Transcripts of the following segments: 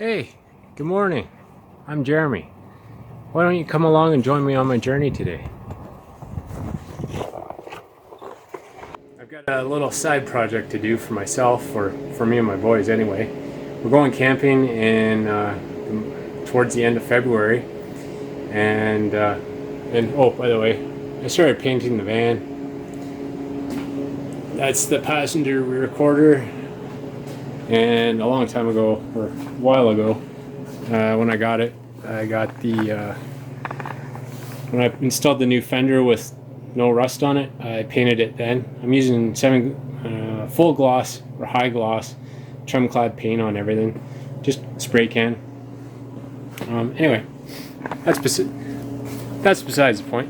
Hey, good morning. I'm Jeremy. Why don't you come along and join me on my journey today? I've got a little side project to do for myself, or for me and my boys anyway. We're going camping towards the end of February, and oh, by the way, I started painting the van. That's the passenger recorder. And a long time ago, or a while ago, when I got it, when I installed the new fender with no rust on it, I painted it then. I'm using full gloss or high gloss trim clad paint on everything, just spray can. Anyway, that's besides the point.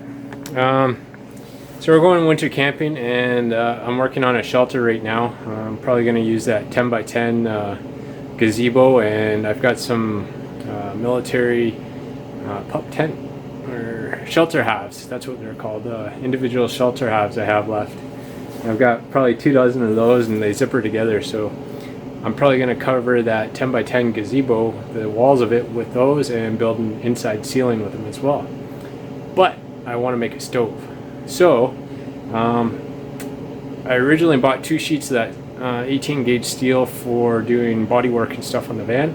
So we're going winter camping, and I'm working on a shelter right now. I'm probably going to use that 10x10 gazebo, and I've got some military pup tent or shelter halves. That's what they're called, individual shelter halves I have left. And I've got probably 2 dozen of those, and they zipper together. So I'm probably going to cover that 10x10 gazebo, the walls of it, with those, and build an inside ceiling with them as well. But I want to make a stove. So, I originally bought 2 sheets of that 18 gauge steel for doing bodywork and stuff on the van.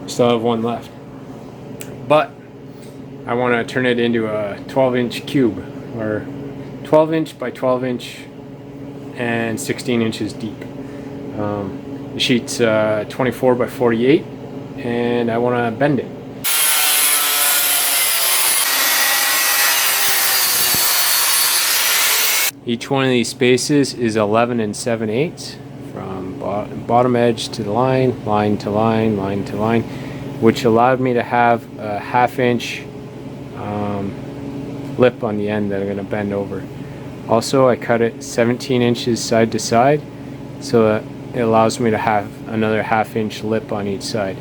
Still have 1 left. But I want to turn it into a 12-inch cube, or 12-inch by 12-inch and 16 inches deep. The sheet's 24 by 48, and I want to bend it. Each one of these spaces is 11 7/8 from bottom edge to the line, line to line, line to line, which allowed me to have a 1/2 inch lip on the end that I'm going to bend over. Also, I cut it 17 inches side to side, so that it allows me to have another 1/2 inch lip on each side.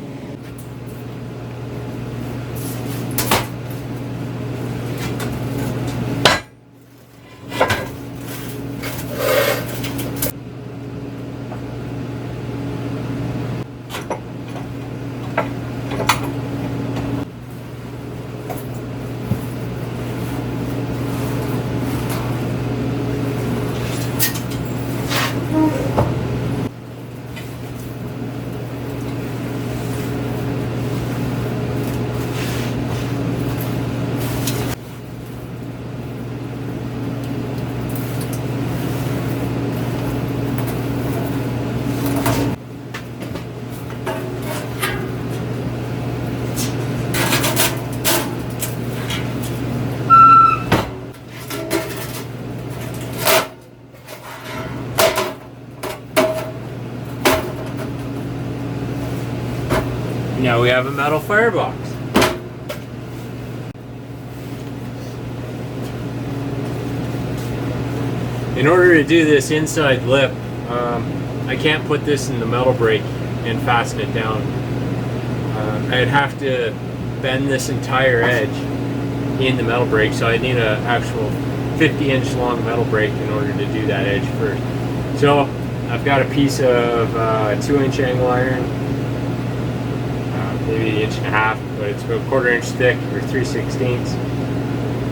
Now we have a metal firebox. In order to do this inside lip, I can't put this in the metal brake and fasten it down. I'd have to bend this entire edge in the metal brake, so I need an actual 50-inch long metal brake in order to do that edge first. So I've got a piece of 2-inch angle iron, maybe 1.5 inches, but it's about 1/4 inch thick, or 3/16.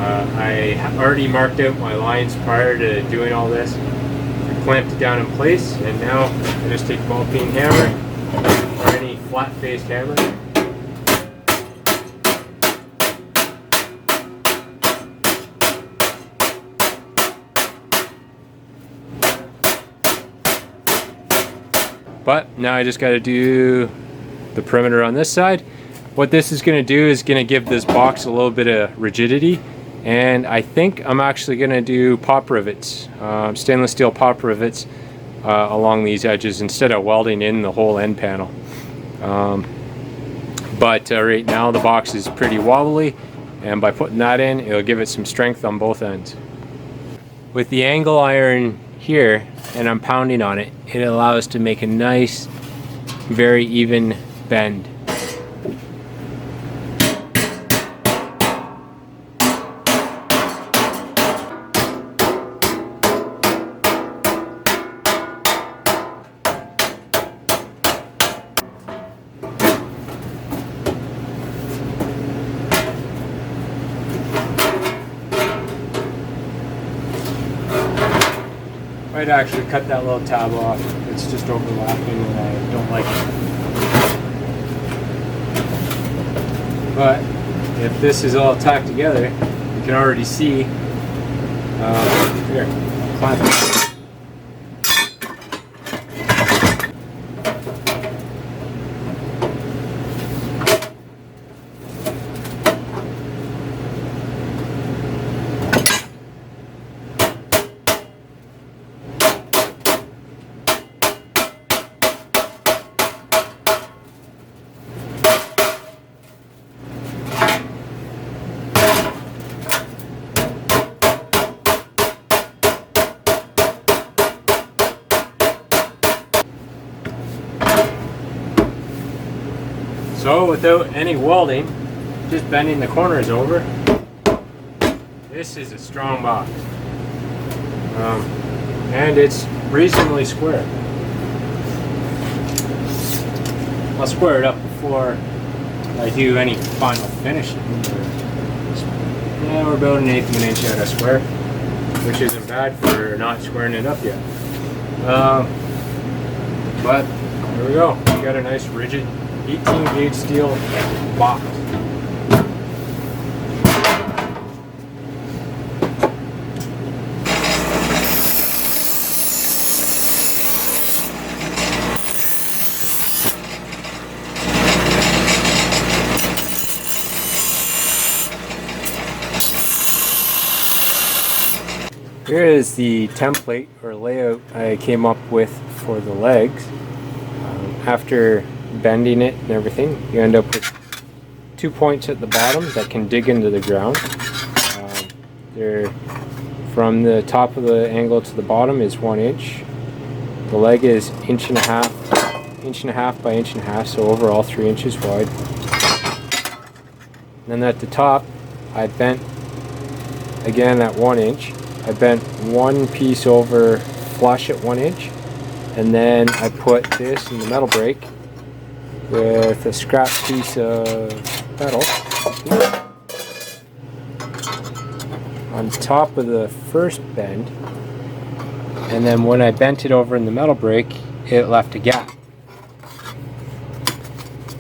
I already marked out my lines prior to doing all this. I clamped it down in place, and now I just take a ball peen hammer, or any flat-faced hammer. But now I just got to do the perimeter on this side. What this is going to do is going to give this box a little bit of rigidity, and I think I'm actually going to do pop rivets, stainless steel pop rivets along these edges instead of welding in the whole end panel. But right now the box is pretty wobbly, and by putting that in, it'll give it some strength on both ends. With the angle iron here, and I'm pounding on it, it allows to make a nice, very even bend. Might actually cut that little tab off. It's just overlapping and I don't like it. But if this is all tacked together, you can already see. Here, clamp it. So without any welding, just bending the corners over, this is a strong box. And it's reasonably square. I'll square it up before I do any final finishing. Yeah, we're about 1/8 of an inch out of square, which isn't bad for not squaring it up yet. But there we go. We got a nice rigid 18 gauge steel box. Here is the template or layout I came up with for the legs. After bending it and everything, you end up with 2 points at the bottom that can dig into the ground. They're from the top of the angle to the bottom is 1 inch. The leg is 1.5 inches by 1.5 inches, so overall 3 inches wide. And then at the top, I bent again at 1 inch. I bent one piece over flush at 1 inch, and then I put this in the metal brake with a scrap piece of metal on top of the first bend, and then when I bent it over in the metal brake, it left a gap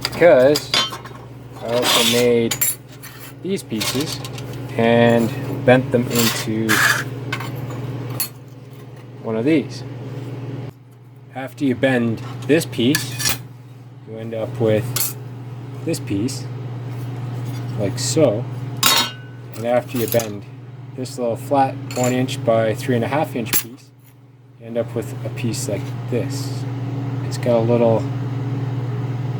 because I also made these pieces and bent them into one of these. After you bend this piece, you end up with this piece, like so. And after you bend this little flat 1 inch by 3.5 inch piece, you end up with a piece like this. It's got a little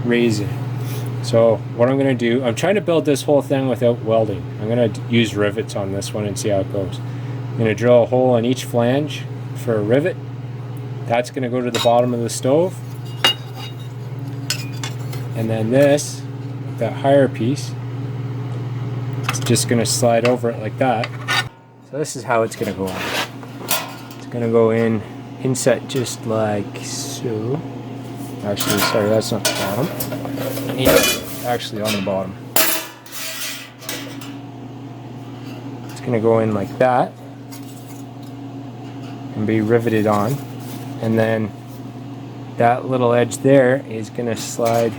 raise in it. So what I'm going to do, I'm trying to build this whole thing without welding. I'm going to use rivets on this one and see how it goes. I'm going to drill a hole in each flange for a rivet. That's going to go to the bottom of the stove. And then this, that higher piece, it's just going to slide over it like that. So this is how it's going to go on. It's going to go in, inset just like so. Actually, sorry, that's not the bottom. It's actually on the bottom. It's going to go in like that and be riveted on, and then that little edge there is going to slide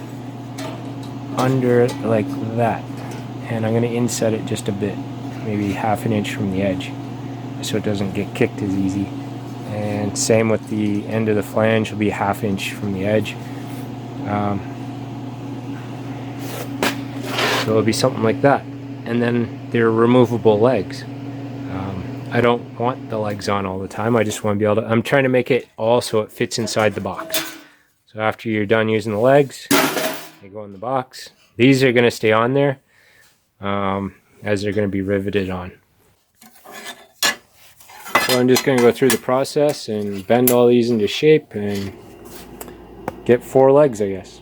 under like that, and I'm going to inset it just a bit, maybe 1/2 inch from the edge, so it doesn't get kicked as easy. And same with the end of the flange, will be 1/2 inch from the edge. So it'll be something like that. And then they're removable legs. I don't want the legs on all the time. I just want to be able to, I'm trying to make it all so it fits inside the box. So after you're done using the legs, they go in the box. These are going to stay on there as they're going to be riveted on. So I'm just going to go through the process and bend all these into shape and get 4 legs, I guess.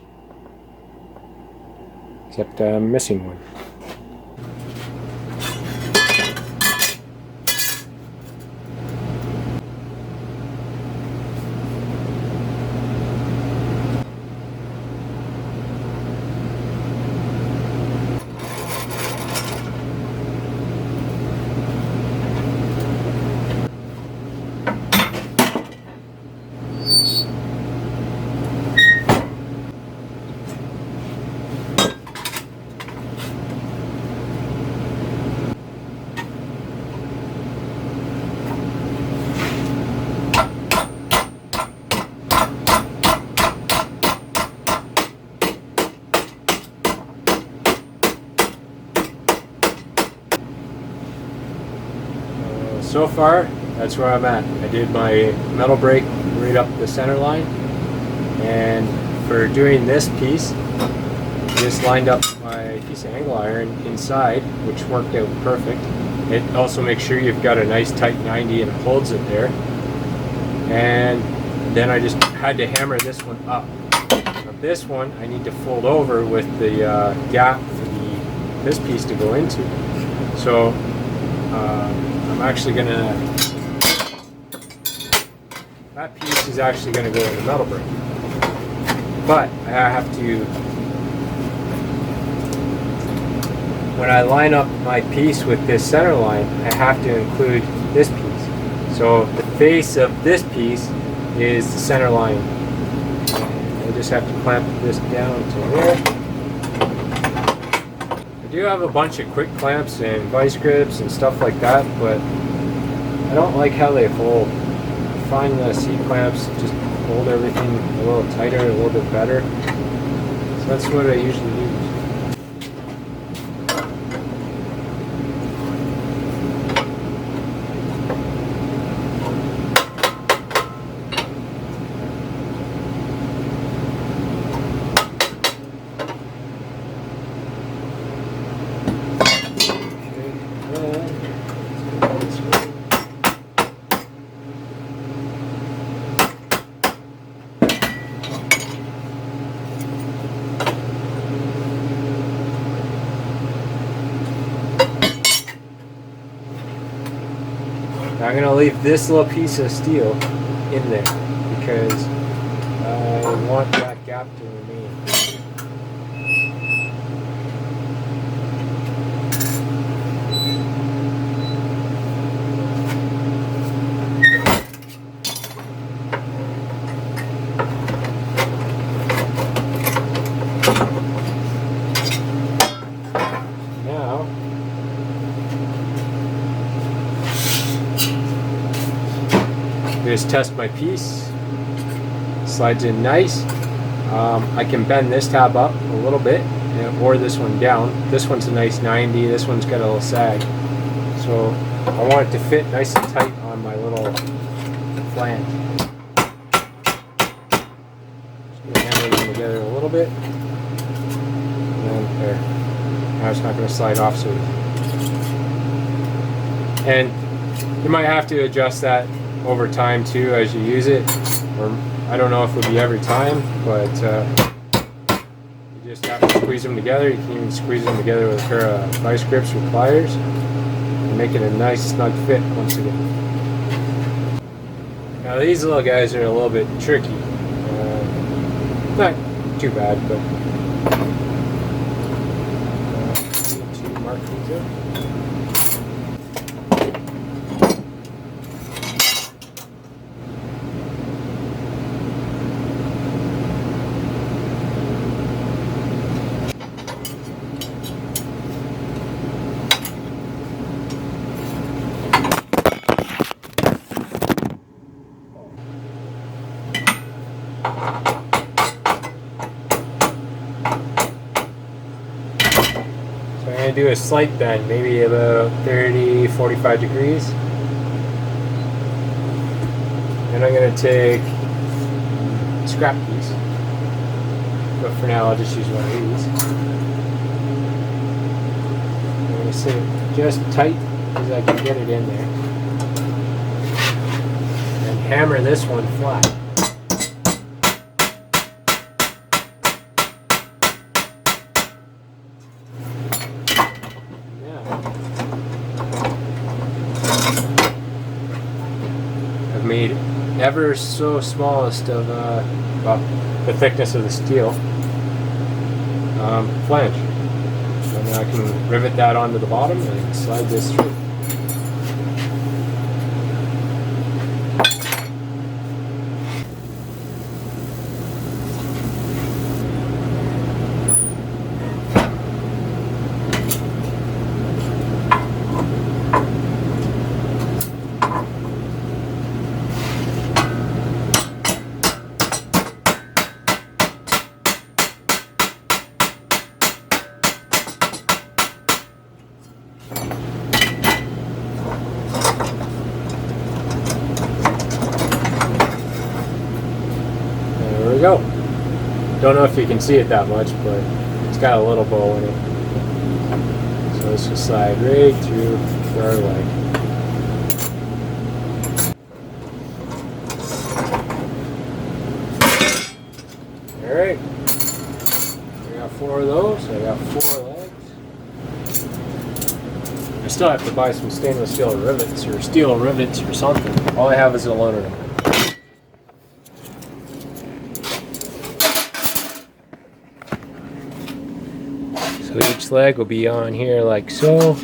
Except I'm missing one. so far, that's where I'm at. I did my metal brake right up the center line, and for doing this piece, just lined up my piece of angle iron inside, which worked out perfect. It also makes sure you've got a nice tight 90 and it holds it there. And then I just had to hammer this one up. Now this one I need to fold over with the gap for this piece to go into. So I'm actually gonna, that piece is actually gonna go in the metal brake. But I have to, when I line up my piece with this center line, I have to include this piece. So the face of this piece is the center line. And I just have to clamp this down to there. I do have a bunch of quick clamps and vice grips and stuff like that, but I don't like how they hold. I find the C-clamps just hold everything a little tighter, a little bit better. So that's what I usually use. I'm going to leave this little piece of steel in there because I want that gap to remain. Now, just test my piece. Slides in nice. I can bend this tab up a little bit or this one down. This one's a nice 90. This one's got a little sag. So I want it to fit nice and tight on my little flange. Just going to hammer them together a little bit. And then there. Now it's not going to slide off so easy. And you might have to adjust that over time too as you use it, or I don't know if it'll be every time, but you just have to squeeze them together. You can even squeeze them together with a pair of vice grips or pliers and make it a nice snug fit once again. Now these little guys are a little bit tricky, not too bad, but to mark these up. I'm going to do a slight bend, maybe about 30-45 degrees. And I'm going to take a scrap piece, but for now I'll just use one of these. I'm going to sit it just tight as I can get it in there, and hammer this one flat. Made ever so smallest of well, the thickness of the steel flange, and I can rivet that onto the bottom and slide this through. we go. Don't know if you can see it that much, but it's got a little bow in it. So let's just slide right through our leg. Alright. I got 4 of those. I got 4 legs. I still have to buy some stainless steel rivets or steel rivets or something. All I have is aluminum. So each leg will be on here like so.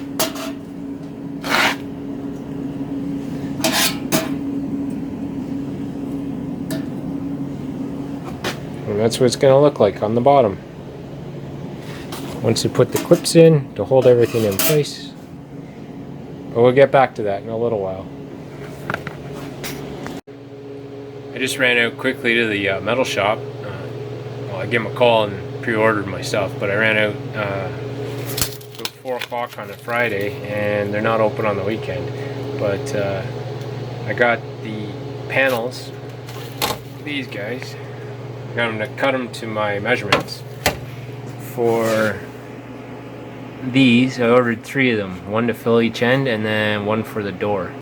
And that's what it's going to look like on the bottom. Once you put the clips in to hold everything in place. But we'll get back to that in a little while. I just ran out quickly to the metal shop. Well, I gave them a call and pre-ordered my stuff, but I ran out about 4 o'clock on a Friday, and they're not open on the weekend. But I got the panels, these guys. I got them to cut them to my measurements. For these, I ordered 3 of them, 1 to fill each end and then 1 for the door.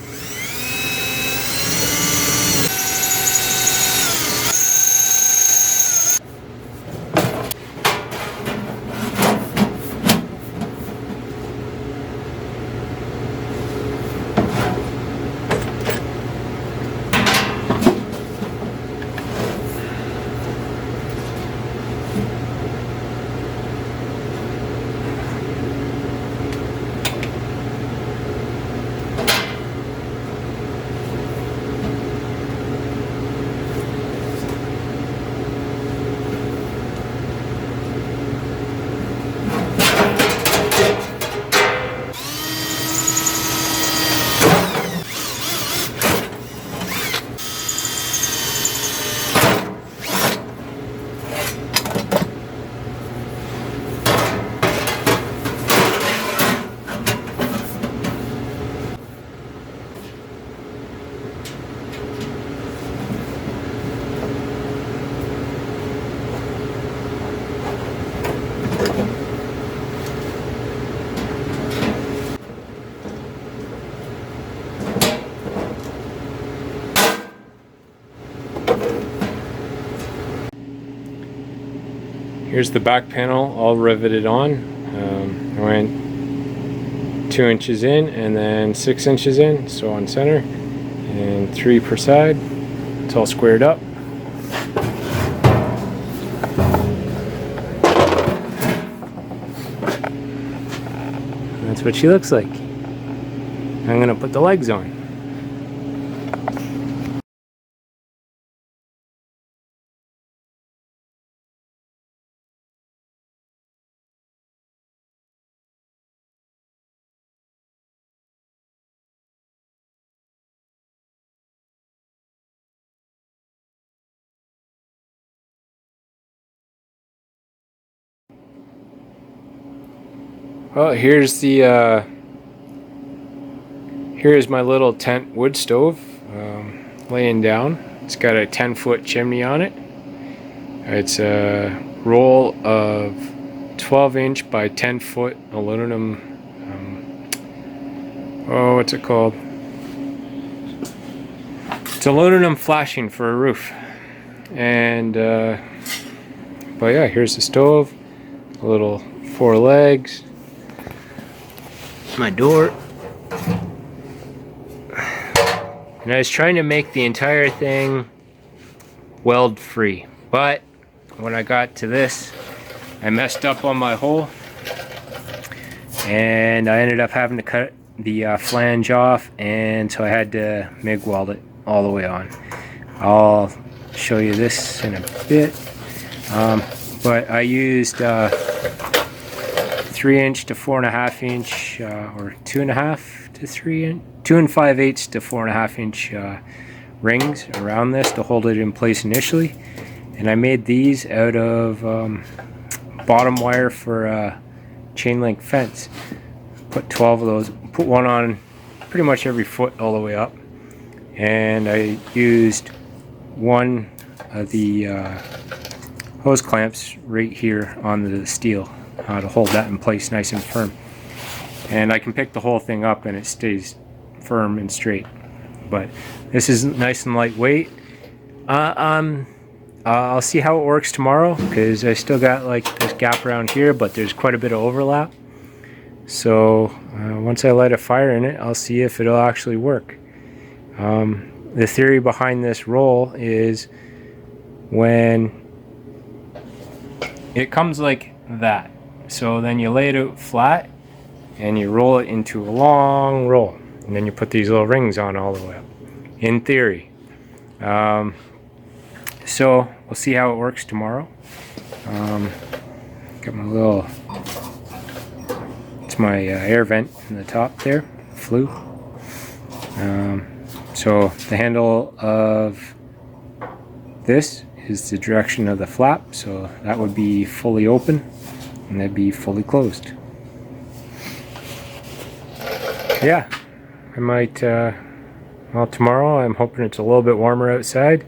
Here's the back panel all riveted on. I went 2 inches in and then 6 inches in, so on center, and 3 per side. It's all squared up. And that's what she looks like. I'm gonna put the legs on. Well, here's my little tent wood stove laying down. It's got a 10-foot chimney on it. It's a roll of 12-inch by 10-foot aluminum. What's it called? It's aluminum flashing for a roof. And but yeah, here's the stove. A little 4 legs. My door. And I was trying to make the entire thing weld free, but when I got to this, I messed up on my hole and I ended up having to cut the flange off, and so I had to MIG weld it all the way on. I'll show you this in a bit, but I used 3-inch to 4.5 inch, or 2.5 to 3 inch, 2 5/8 to 4.5 inch rings around this to hold it in place initially. And I made these out of bottom wire for a chain link fence. Put 12 of those, put one on pretty much every foot all the way up. And I used one the hose clamps right here on the steel to hold that in place nice and firm. And I can pick the whole thing up and it stays firm and straight. But this is nice and lightweight. I'll see how it works tomorrow, because I still got like this gap around here, but there's quite a bit of overlap. So once I light a fire in it, I'll see if it'll actually work. The theory behind this roll is when it comes like that, so then you lay it out flat and you roll it into a long roll, and then you put these little rings on all the way up, in theory. So we'll see how it works tomorrow. Got my little, it's my air vent in the top there, flue. So the handle of this is the direction of the flap, so that would be fully open and that'd be fully closed. Yeah, I might, well, tomorrow I'm hoping it's a little bit warmer outside.